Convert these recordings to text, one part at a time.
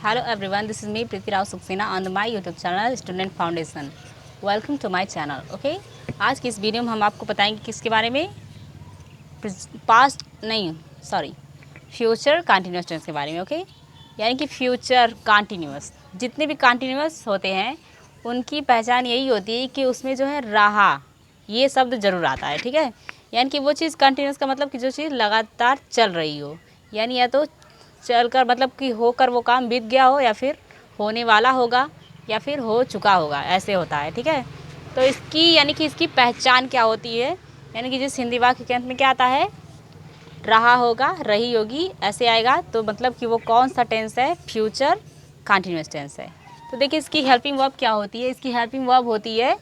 Hello everyone, this is me Preeti Rao Suksena on my YouTube channel Student Foundation. Welcome to my channel. Okay? आज की इस video में हम आपको बताएंगे किसके बारे में, पास्ट नहीं सॉरी फ्यूचर कंटिन्यूस टेंस के बारे में. ओके यानी कि फ्यूचर कंटिन्यूस, जितने भी कंटिन्यूस होते हैं उनकी पहचान यही होती है कि उसमें जो है रहा ये शब्द ज़रूर आता है. ठीक है, यानी कि वो चीज़ कंटिन्यूस का मतलब कि जो चीज़ लगातार चल रही हो, यानी या तो चल कर मतलब कि होकर वो काम बीत गया हो, या फिर होने वाला होगा, या फिर हो चुका होगा, ऐसे होता है. ठीक है, तो इसकी यानी कि इसकी पहचान क्या होती है, यानी कि जिस हिंदी वाक्य के अंत में क्या आता है, रहा होगा, रही होगी, ऐसे आएगा, तो मतलब कि वो कौन सा टेंस है, फ्यूचर कंटिन्यूस टेंस है. तो देखिए इसकी हेल्पिंग वर्ब क्या होती है, इसकी हेल्पिंग वर्ब होती है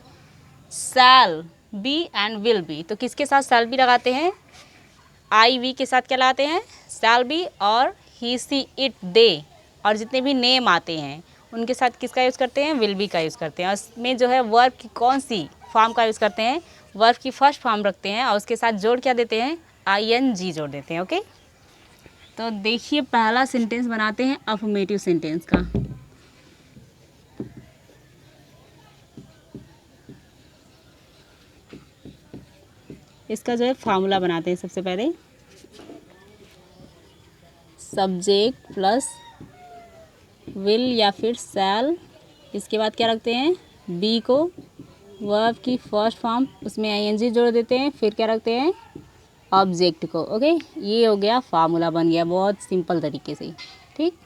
shall be and will be. तो किसके साथ शैल बी लगाते हैं, आई वी के साथ क्या लगाते हैं, शैल बी, और ही सी इट दे, और जितने भी नेम आते हैं उनके साथ किसका यूज़ करते हैं, विल बी का यूज़ करते हैं. और इसमें जो है वर्ब की कौन सी फॉर्म का यूज़ करते हैं, वर्ब की फर्स्ट फॉर्म रखते हैं और उसके साथ जोड़ क्या देते हैं, ING जोड़ देते हैं. ओके, तो देखिए पहला सेंटेंस बनाते हैं अफर्मेटिव सेंटेंस का. इसका जो है फार्मूला बनाते हैं. सबसे पहले सब्जेक्ट प्लस विल या फिर शैल, इसके बाद क्या रखते हैं, बी को वर्ब की फर्स्ट फॉर्म, उसमें ING जोड़ देते हैं, फिर क्या रखते हैं, ऑब्जेक्ट को. ओके, ये हो गया फार्मूला, बन गया बहुत सिंपल तरीके से. ठीक,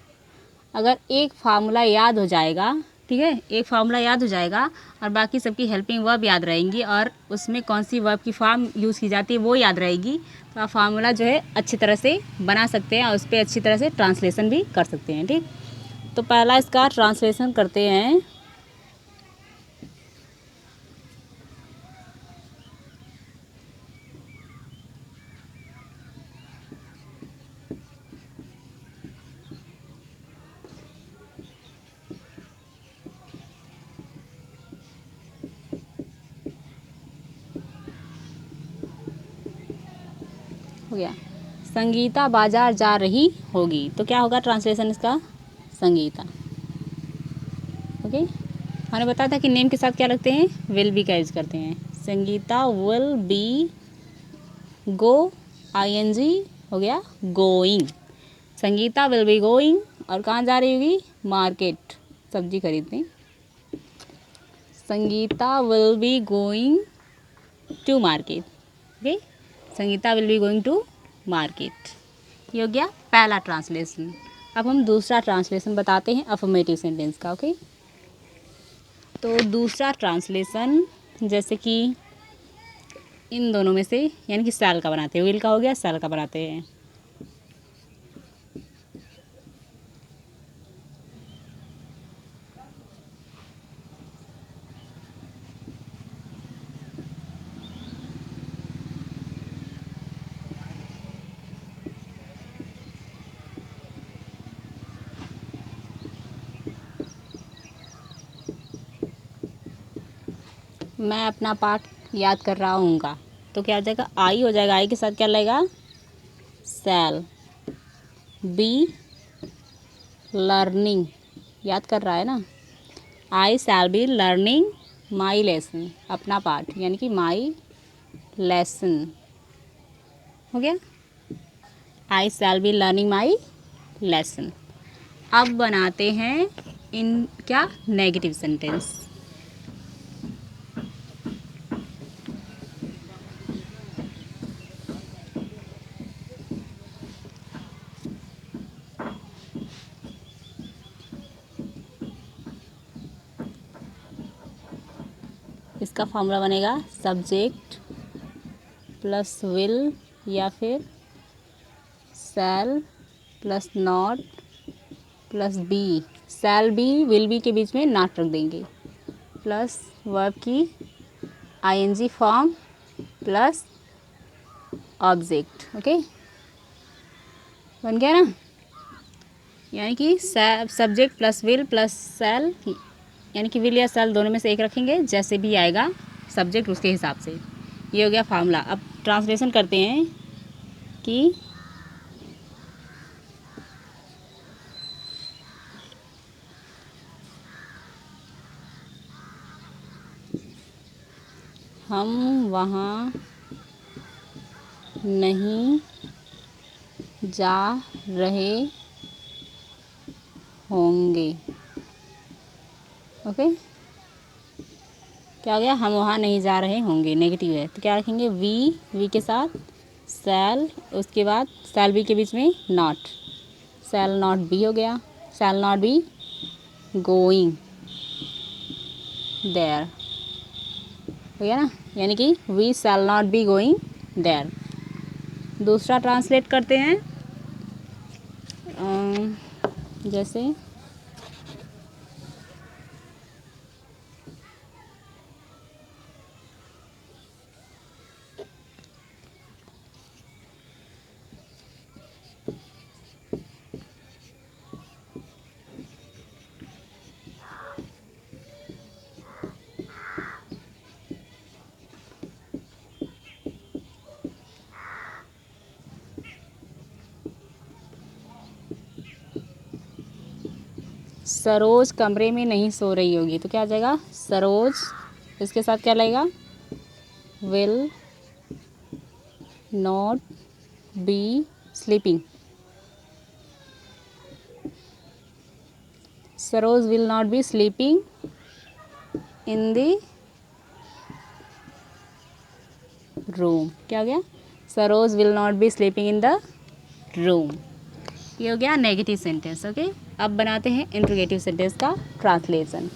अगर एक फार्मूला याद हो जाएगा, ठीक है, एक फार्मूला याद हो जाएगा और बाकी सबकी हेल्पिंग वर्ब याद रहेंगी और उसमें कौन सी वर्ब की फॉर्म यूज़ की जाती है वो याद रहेगी, तो आप फार्मूला जो है अच्छी तरह से बना सकते हैं और उस पर अच्छी तरह से ट्रांसलेशन भी कर सकते हैं. ठीक, तो पहला इसका ट्रांसलेशन करते हैं. हो गया, संगीता बाजार जा रही होगी, तो क्या होगा ट्रांसलेशन इसका, संगीता. ओके, हमने बताया था कि नेम के साथ क्या रखते हैं, विल बी का यूज़ करते हैं. Sangeeta will be go, ING हो गया going. Sangeeta will be going, और कहाँ जा रही होगी, मार्केट, सब्जी खरीदने. Sangeeta will be going to market. Okay, Sangeeta will be going to market. ये हो गया पहला ट्रांसलेशन. अब हम दूसरा ट्रांसलेशन बताते हैं अफर्मेटिव सेंटेंस का. ओके, तो दूसरा ट्रांसलेशन जैसे कि इन दोनों में से यानी कि शैल का बनाते हैं, विल का हो गया, शैल का बनाते हैं. मैं अपना पाठ याद कर रहा हूँगा, तो क्या हो जाएगा, आई हो जाएगा, आई के साथ क्या लगेगा, शैल. बी लर्निंग, याद कर रहा है ना, I shall be learning my lesson, अपना पाठ यानी कि माई लेसन. हो गया, I shall be learning my lesson. अब बनाते हैं इन क्या, नेगेटिव सेंटेंस. इसका फॉर्मूला बनेगा सब्जेक्ट प्लस विल या फिर shall plus not plus be, shall be will be के बीच में नॉट रख देंगे, प्लस वर्ब की ING form plus object. Okay, बन गया ना, यानी कि सब्जेक्ट प्लस विल प्लस शैल, यानी कि विल या शैल दोनों में से एक रखेंगे, जैसे भी आएगा सब्जेक्ट उसके हिसाब से. ये हो गया फार्मूला. अब ट्रांसलेशन करते हैं कि हम वहाँ नहीं जा रहे होंगे। ओके, क्या हो गया? हम वहाँ नहीं जा रहे होंगे, नेगेटिव है तो क्या रखेंगे? वी के साथ शैल, उसके बाद शैल बी के बीच में नॉट, शैल नॉट बी हो गया, shall not be going there हो गया ना, यानी कि we shall not be going there. दूसरा ट्रांसलेट करते हैं, जैसे सरोज कमरे में नहीं सो रही होगी, तो क्या आ जाएगा? सरोज, इसके साथ क्या लगेगा? Will not be sleeping. Saroj will not be sleeping in the room. क्या हो गया? Saroj will not be sleeping in the room. ये हो गया नेगेटिव सेंटेंस। ओके, अब बनाते हैं इंट्रोगेटिव सेंटेंस का ट्रांसलेशन।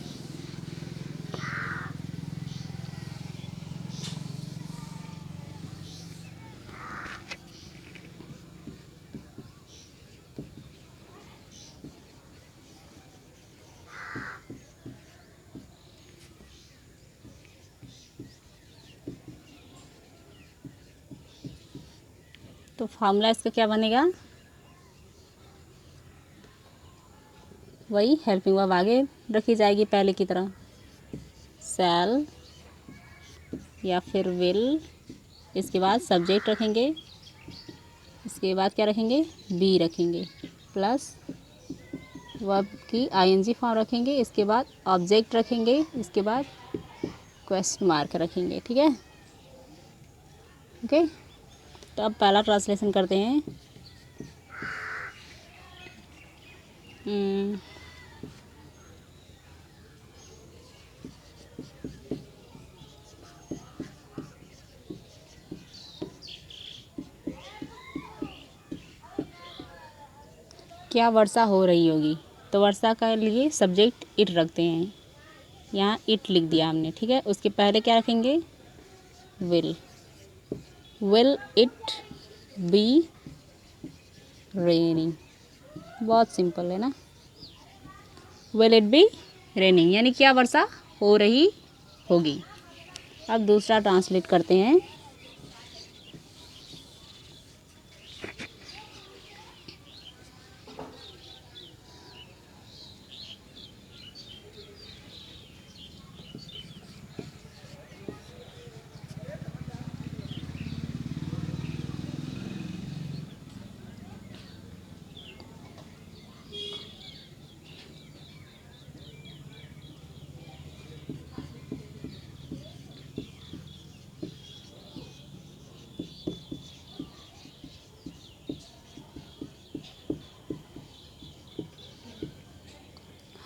तो फार्मूला इसका क्या बनेगा? वही हेल्पिंग वर्ब आगे रखी जाएगी पहले की तरह, शैल या फिर विल, इसके बाद सब्जेक्ट रखेंगे, इसके बाद क्या रखेंगे? बी रखेंगे, प्लस वर्ब की आईएनजी फॉर्म रखेंगे, इसके बाद ऑब्जेक्ट रखेंगे, इसके बाद क्वेश्चन मार्क रखेंगे। ठीक है, ओके। तो अब पहला ट्रांसलेशन करते हैं। क्या वर्षा हो रही होगी? तो वर्षा के लिए सब्जेक्ट इट रखते हैं, यहाँ इट लिख दिया हमने। ठीक है, उसके पहले क्या रखेंगे? Will it be raining. बहुत सिंपल है ना, विल इट बी रेनिंग, यानी क्या वर्षा हो रही होगी। अब दूसरा ट्रांसलेट करते हैं।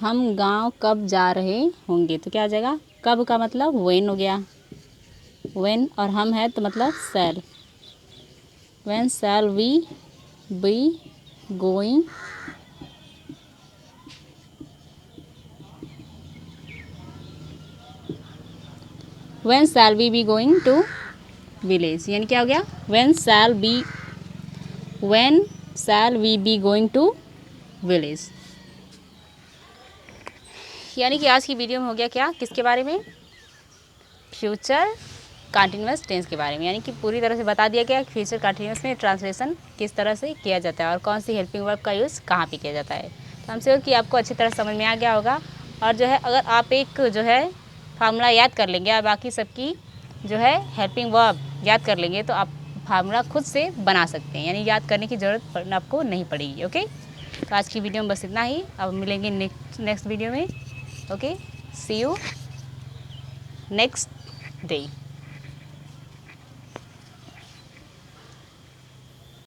हम गांव कब जा रहे होंगे? तो क्या आ जाएगा? कब का मतलब व्हेन हो गया, व्हेन, और हम है तो मतलब shall. When shall we be going when shall we be going to village, यानी क्या हो गया? When shall we be going to village. यानी कि आज की वीडियो में हो गया क्या, किसके बारे में? फ्यूचर कंटिन्यूअस टेंस के बारे में, यानी कि पूरी तरह से बता दिया गया कि फ्यूचर कंटिन्यूअस में ट्रांसलेशन किस तरह से किया जाता है और कौन सी हेल्पिंग वर्ब का यूज़ कहाँ पे किया जाता है। तो हम श्योर कि आपको अच्छी तरह समझ में आ गया होगा। और जो है, अगर आप एक जो है फार्मूला याद कर लेंगे और बाकी सबकी जो है हेल्पिंग वर्ब याद कर लेंगे, तो आप फार्मूला खुद से बना सकते हैं, यानी याद करने की ज़रूरत आपको नहीं पड़ेगी। ओके, तो आज की वीडियो में बस इतना ही। अब मिलेंगे नेक्स्ट वीडियो में। Okay, see you next day।